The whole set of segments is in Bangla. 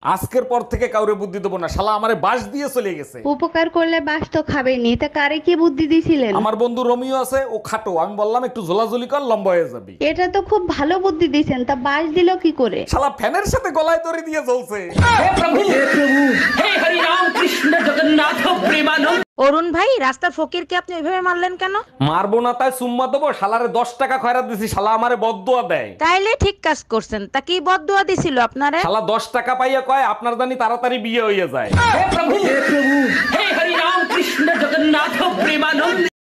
আজকের পর থেকে কাউরে বুদ্ধি দেবো না, শালা আমারে বাঁশ দিয়ে চলে গেছে। উপকার করলে বাস তো খাবেনি, তা কারে কি বুদ্ধি দিছিলেন? আমার বন্ধু রোমিও আছে, ও খাটো, আমি বললাম একটু ঝোলাঝুলি কর, লম্বা হয়ে যাবি। এটা তো খুব ভালো বুদ্ধি দিছেন, তা বাস দিল কি করে? শালা ফ্যানের সাথে গলায় দড়ি দিয়ে জ্বলছে। অরুণ ভাই, রাস্তার ফকিরকে আপনি ওইভাবে মারলেন কেন? মারবো না তাই সুম্মা দেবো? শালারে 10 টাকা খয়রাত দিছি, শালা আমারে বদদুয়া দেয়। তাইলে ঠিক কাজ করছেন। তা কি বদদুয়া দিছিল আপনারে? শালা 10 টাকা পাইয়া কয় আপনার জানি তাড়াতাড়ি বিয়ে হয়ে যায়।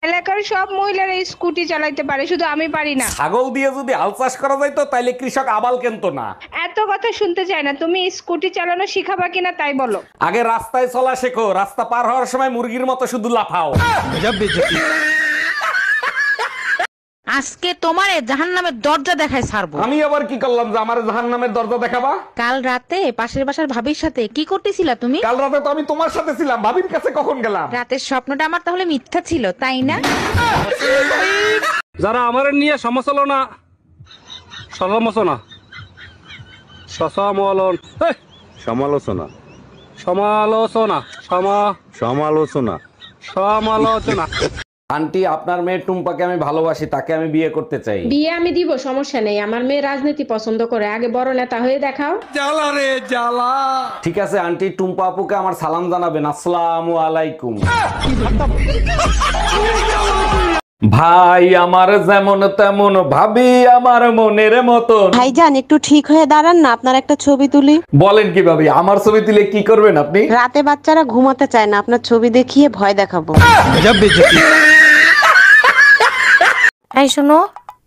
এলাকার সব মহিলারা স্কুটি চালাইতে পারে, শুধু আমি পারি না। ছাগল দিয়ে যদি হাল চাষ করা যাইতো তাইলে কৃষক আবাল কেনতো না। এত কথা শুনতে চাই না, তুমি স্কুটি চালানো শিখাবা কিনা তাই বলো। আগে রাস্তায় চলা শেখো, রাস্তা পার হওয়ার সময় মুরগির মতো শুধু লাফাও। আজকে তোমারে জাহান্নামের দরজা দেখায় ছাড়বো। আমি আবার কি করলাম যে আমার জাহান্নামের দরজা দেখাবা? কাল রাতে পাশের বাসার ভাবির সাথে কি করতেছিলা তুমি? কাল রাতে তো আমি তোমার সাথে ছিলাম, ভাবির কাছে কখন গেলাম? রাতের স্বপ্নটা আমার তাহলে মিথ্যা ছিল, তাই না? যারা আমার নিয়ে সমালোচনা সমালোচনা সমালোচনা সমালোচনা সমালোচনা সমালোচনা আন্টি, আপনার মেয়ে টুম্পাকে আমি ভালোবাসি, তাকে আমি বিয়ে করতে চাই। বিয়ে আমি দিব, সমস্যা নেই। আমার মেয়ে রাজনীতি পছন্দ করে, আগে বড় নেতা হয়ে দেখাও। ঠিক আছে আন্টি, টুম্পা আপুকে আমার সালাম জানাবেন। আসসালামু আলাইকুম। ভাই আমার যেমন তেমন, ভাবি আমার মনের মতন। ভাইজান একটু ঠিক হয়ে দাঁড়ান না, আপনার একটা ছবি তুলি। বলেন কি ভাবি, আমার ছবি তুলে কি করবেন আপনি? রাতে বাচ্চারা ঘুমাতে চায় না, আপনার ছবি দেখিয়ে ভয় দেখাবো। এই শোনো,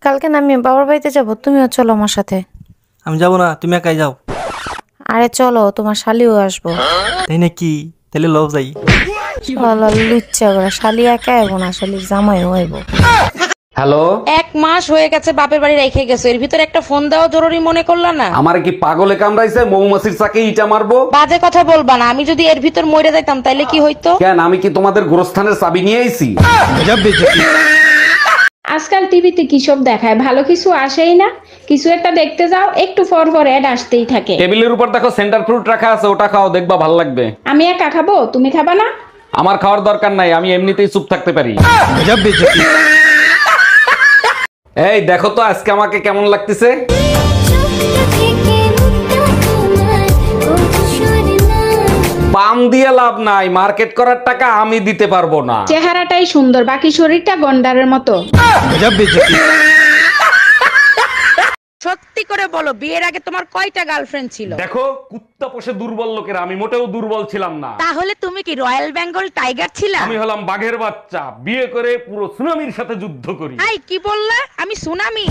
কালকে না আমি বাবার বাড়িতে যাব, তুমিও চলো আমার সাথে। আমি যাবো না, তুমি একাই যাও। আরে চলো, তোমার শালিও আসবো। তাই নাকি? তাহলে লও যাই। লুচ্চা করে শালি একা আইবো না, শালির জামাইও আইবো। হ্যালো, 1 মাস হয়ে গেছে বাপের বাড়ি রেখে গেছো, এর ভিতর একটা ফোন দেওয়া জরুরি মনে করলা না? আমার কি পাগলে কামড়াইছে? মৌমাছির চাকে ইটা মারবো? বাজে কথা বলবা না, আমি যদি এর ভিতর মরে যাইতাম তাইলে কি হইতো? কেন, আমি কি তোমাদের গোরস্থানের চাবি নিয়ে আইছি? আজকাল টিভিতে কি সব দেখায়, ভালো কিছু আসেই না। কিছু একটা দেখতে যাও, একটু পর পর অ্যাড আসতেই থাকে। টেবিলের উপর দেখো সেন্টার ফ্রুট রাখা আছে, ওটা খাও, দেখবা ভালো লাগবে। আমি একা খাবো, তুমি খাবা না? আমার খাওয়ার দরকার নাই, আমি এমনিতেই চুপ থাকতে পারি। এই দেখো তো আজকে আমাকে কেমন লাগতেছে? পাম দিয়ে লাভ নাই, মার্কেট করার টাকা আমি দিতে পারবো না। চেহারাটাই সুন্দর, বাকি শরীরটা গন্ডারের মতো। সত্যি করে বলো, বিয়ের আগে তোমার কয়টা গার্লফ্রেন্ড ছিল? দেখো, কুত্তা পোষে দুর্বল লোকেরা, আমি মোটেও দুর্বল ছিলাম না। তাহলে তুমি কি রয়্যাল বেঙ্গল টাইগার ছিলা? আমি হলাম বাঘের বাচ্চা, বিয়ে করে পুরো সুনামির সাথে যুদ্ধ করি। এই কি বললা? আমি সুনামি?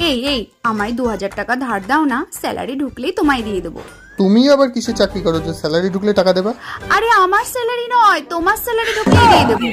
এই এই আমায় 2000 টাকা ধার দাও না, স্যালারি ঢুকলেই তোমায় দিয়ে দেবো। তুমি আবার কিসে চাকরি করো যে স্যালারি ঢুকলে টাকা দেবা? আরে আমার স্যালারি নয়, তোমার স্যালারি ঢুকলেই দিয়ে দেবো।